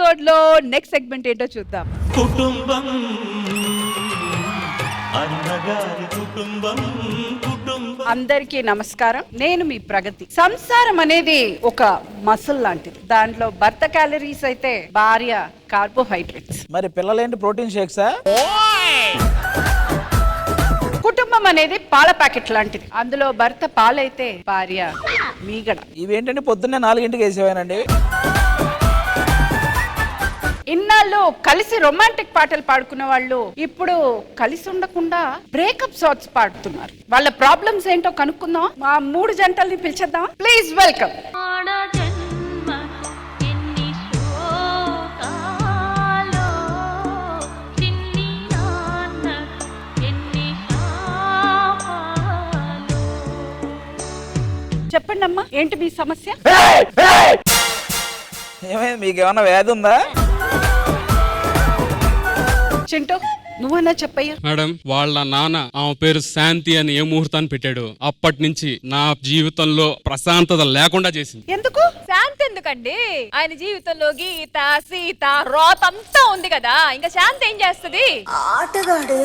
Episode లో next segment ఏంటో చూద్దాం. కుటుంబం అన్నగారి కుటుంబం కుటుంబం. అందరికీ నమస్కారం. నేను మీ ప్రగతి. సంసారం అనేది ఒక మసిల్ లాంటిది. దాంట్లో భర్త క్యాలరీస్ అయితే భార్య కార్బోహైడ్రేట్స్. మరి పిల్లలేంటి ప్రోటీన్ షేక్సా? కుటుంబం అనేది పాల ప్యాకెట్ లాంటిది. అందులో భర్త పాలైతే భార్య మీగడ. ఇవేంటంటే పొద్దున్నే 4 వేసేవానండి. ఇన్నాళ్ళు కలిసి రొమాంటిక్ పాటలు పాడుకున్న వాళ్ళు ఇప్పుడు కలిసి ఉండకుండా బ్రేకప్ సాంగ్స్ పాడుతున్నారు. వాళ్ళ ప్రాబ్లమ్స్ ఏంటో కనుక్కుందాం. మా 3 జంటల్ని పిలిచేద్దాం. Please welcome. చెప్పండి అమ్మా, ఏంటి మీ సమస్య? ఏమైంది, మీకు ఏమన్నా వ్యాధి ఉందా? చింటూ, నువ్వన్నా చెప్పయ్యా. మేడం, వాళ్ళ నాన్న ఆమె పేరు శాంతి అని ఏ ముహూర్తాన్ని పెట్టాడు, అప్పటి నుంచి నా జీవితంలో ప్రశాంతత లేకుండా చేసింది. ఎందుకు? శాంతి ఎందుకండి? ఆయన జీవితంలో గీత సీత రోతంతా ఉంది కదా, ఇంకా శాంతి ఏం చేస్తుంది? ఆటగాడు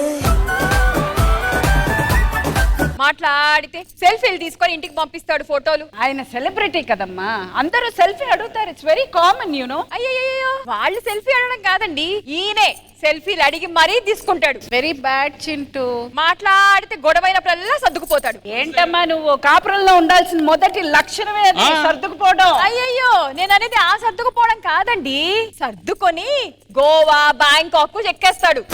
మాట్లాడితే సెల్ఫీలు తీసుకొని ఇంటికి పంపిస్తాడు ఫోటోలు. ఆయన సెలబ్రిటీ కదమ్మా, అందరూ సెల్ఫీ అడుగుతారు. It's very common you know. అయ్యో, వాళ్ళు సెల్ఫీ అడగడం కాదండి, ఈయనే సెల్ఫీలు అడిగి మరీ తీసుకుంటాడు. Very bad Chintu. మాట్లాడితే గొడవైనప్పుడల్లా సర్దుకుపోతాడు. ఏంటమ్మా నువ్వు? కాపురంలో ఉండాల్సిన మొదటి లక్షణమే అది, సర్దుకుపోవడం. అయ్యయ్యో, నేను అనేది ఆ సర్దుకుపోవడం కాదండి, సర్దుకొని గోవా బ్యాంకాక్ ఎక్కేస్తాడు.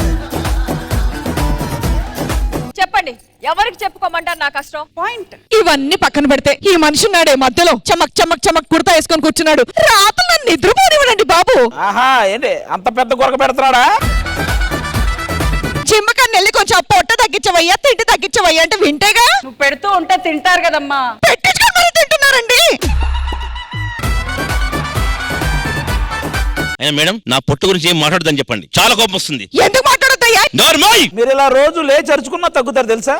చెప్పండి, ఎవరికి చెప్పుకోమంటారు నా కష్టం? పాయింట్. ఇవన్నీ పక్కన పెడితే ఈ మనిషి నాడే మధ్యలో చమక్ చమక్ చమక్ కుర్తా వేసుకొని కూర్చున్నాడు. రాత్రి నన్ను నిద్రపోనివ్వడండి బాబు. ఆహా, ఏంటి అంత పెద్ద కొరక పెడతాడా? జిమ్మకాన్ని వెళ్ళి కొంచెం పొట్ట తగ్గించవయ్యా, తిండి తగ్గించవయ్యా అంటే వింటేగా. నువ్వు పెడుతూ ఉంటే తింటారు కదమ్మా. పెట్టించుకొని మరి తింటున్నారండి. మేడం, నా పొట్టు గురించి ఏం మాట్లాడదని చెప్పండి, చాలా కోపం వస్తుంది. ఎందుకు మాట్లాడొద్దయ్యా? మీరు ఇలా రోజు లేచి అరుచుకున్నా తగ్గుతారు తెలుసా?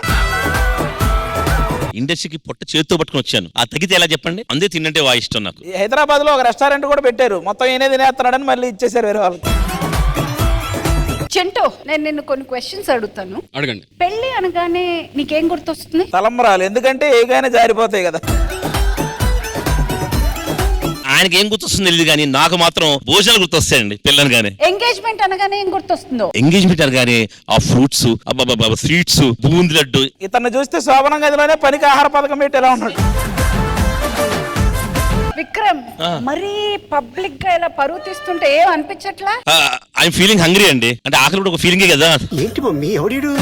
ఇండస్ట్రీకి పొట్ట చేతితో పట్టుకుని వచ్చాను, ఆ తగ్గితే ఎలా చెప్పండి? అందే తిన్నంటే వా ఇష్టం నాకు. హైదరాబాద్ లో ఒక రెస్టారెంట్ కూడా పెట్టారు, మొత్తం ఈయనే తినేస్తున్నాడని మళ్ళీ ఇచ్చేసారు వేరే వాళ్ళకి. చింటూ, నేను నిన్ను కొన్ని క్వశ్చన్స్ అడుగుతాను. అడగండి. పెళ్లి అనగానే నీకేం గుర్తొస్తుంది? తలంబరాలు, ఎందుకంటే ఏగానే జారిపోతాయి కదా. ఆయనకి ఏం గుర్తొస్తుంది తెలియదు కానీ నాకు మాత్రం భోజనాలు గుర్తొస్తాయండి పిల్లనగానే. ఎంగేజ్మెంట్ అనగానే ఏం గుర్తొస్తుందో? ఎంగేజ్మెంట్ అనగానే ఆ ఫ్రూట్స్, స్వీట్స్, బూంది లడ్డు. ఇతన్ని చూస్తే శోభనం గదిలోనే పనికి ఆహార పథకం పెట్టి ఎలా ఉన్నాడు. విక్రమ్, మరీ పబ్లిక్ గా ఇలా పరువు తీస్తుంటే ఏం అనిపించట్లా? ఐఎమ్ ఫీలింగ్ హంగ్రీ అండి, అంటే ఆకలి కూడా ఒక ఫీలింగే కదా. ఏంటి మమ్మీ ఎవడీడు?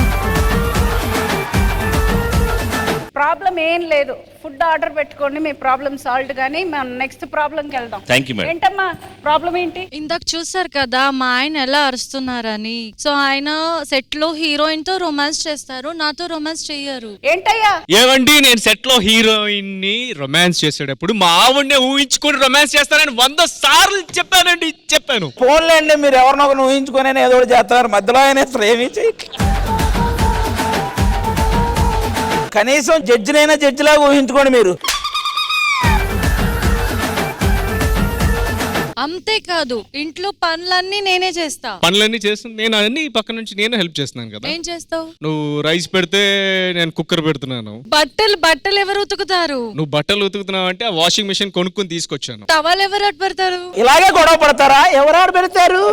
ప్రాబ్లం ఏం లేదు, ఫుడ్ ఆర్డర్ పెట్టుకోండి, మీ ప్రాబ్లం సాల్వ్. గానీ మనం నెక్స్ట్ ప్రాబ్లం కి వెళ్దాం. Thank you madam. ఏంటమ్మా ప్రాబ్లం ఏంటి? ఇందాక చూసారు కదా మా ఆయన ఎలా అరుస్తున్నారని. సో ఆయన సెట్ లో హీరోయిన్ తో రొమాన్స్ చేస్తారు, నాతో రొమాన్స్ చెయ్యరు. ఏంటయ్యా? ఏమండి, నేను సెట్ లో హీరోయిన్ ని రొమాన్స్ చేసేటప్పుడు మా ఆవిడ్నే ఊహించుకొని రొమాన్స్ చేస్తానని 100 సార్లు చెప్పాను. ఫోన్లేండి, మీరు ఎవరినొకరు ఊహించుకొని ఏదో ఒకటి చేస్తున్నారు, మధ్యలో ఆయన ఏమీ చేయట్లేదు. కనీసం జడ్జినైనా జడ్జిలాగా ఊహించుకోండి మీరు. అంతేకాదు ఇంట్లో పనులన్నీ నేనే చేస్తా. పనులన్నీ చేస్తుంది నేను, అన్ని పక్క నుంచి నేను హెల్ప్ చేస్తున్నాను కదా. ఏం చేస్తావు? నువ్వు రైస్ పెడితే నేను కుక్కర్ పెడుతున్నాను. బట్టలు ఎవరు ఉతుకుతారు? నువ్వు బట్టలు ఉతుకుతున్నావు అంటే ఆ వాషింగ్ మెషిన్ కొనుక్కొని తీసుకొచ్చాను. టవల్ ఎవరు అటు పెడతారు? ఇలాగే గొడవ పడతారా? ఎవరాడు పెడతారు?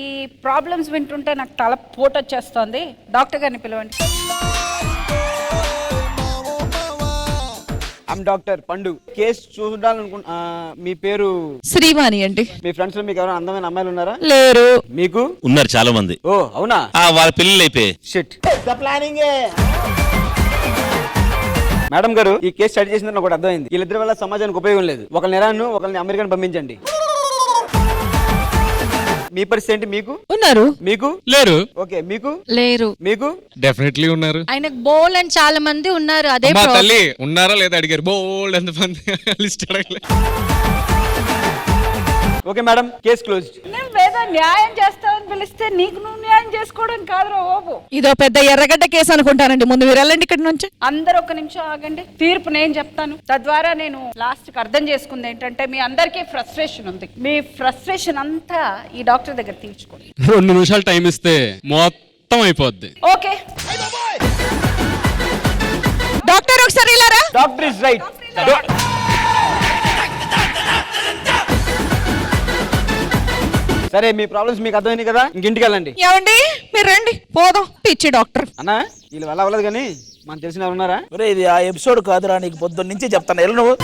ఈ ప్రాబ్లమ్స్ వింటుంటే నాకు తల పోటు వచ్చేస్తోంది. డాక్టర్ గారిని పిలవండి. డాక్టర్ పండు, కేసు చూడాలనుకుంటా. మీ పేరు? శ్రీవాణి అండి. మీ ఫ్రెండ్స్ లో మీకు ఎవరైనా అందమైన అమ్మాయిలు ఉన్నారా? లేరు. మీకు ఉన్నారు చాలా మంది. ఓ అవునా? వాళ్ళ పెళ్ళిళ్ళు అయిపోయి. షిట్. మేడం గారు, ఈ కేసు స్టడీ చేసిన ఒకటి అర్థమైంది, వీళ్ళిద్దరి వల్ల సమాజానికి ఉపయోగం లేదు. ఒకరిని ఇరాన్, ఒకరిని అమెరికాని పంపించండి. మీ పరిస్థితి ఏంటి? మీకు ఉన్నారు, మీకు లేరు. ఓకే, మీకు లేరు. మీకు డెఫినెట్లీ ఉన్నారు. ఆయనకు బోల్ అని చాలా మంది ఉన్నారు. అదే మా తల్లి ఉన్నారా లేదా అడిగారు. బోల్డ్ ఎంతమంది లిస్ట్ అడగలే. Okay madam, case close. నేను వేద న్యాయం చేస్తావని పిలిస్తే నీకు నువ్వు న్యాయం చేసుకోవడం కాదురా బాబు. ఇదో పెద్ద ఎర్రగడ్డ కేసు అనుకుంటానండి. ముందు మీరు వెళ్ళండి ఇక్కడి నుంచి. అందరూ ఒక నిమిషం ఆగండి, తీర్పు నేను చెప్తాను. తద్వారా నేను లాస్ట్ కి అర్థం చేసుకుంది ఏంటంటే మీ అందరికీ ఫ్రస్ట్రేషన్ ఉంది. మీ ఫ్రస్ట్రేషన్ అంతా ఈ డాక్టర్ దగ్గర తీర్చుకోండి. 2 నిమిషాలు టైం ఇస్తే మొత్తం అయిపోద్ది. ఓకే డాక్టర్ ఒకసారి ఇలారా. Doctor is right. సరే, మీ ప్రాబ్లమ్స్ మీకు అర్థమైంది కదా, ఇంటికి వెళ్ళండి. ఏమండి మీరు రండి పోదాం. పిచ్చి డాక్టర్. అన్న వీళ్ళు వల్ల అవ్వలేదు కానీ మనకు తెలిసిన ఎవరు ఉన్నారా? ఒరే ఇది ఆ ఎపిసోడ్ కాదురా, నీకు పొద్దున్న నుంచి చెప్తాను. వెళ్ళు నువ్వు.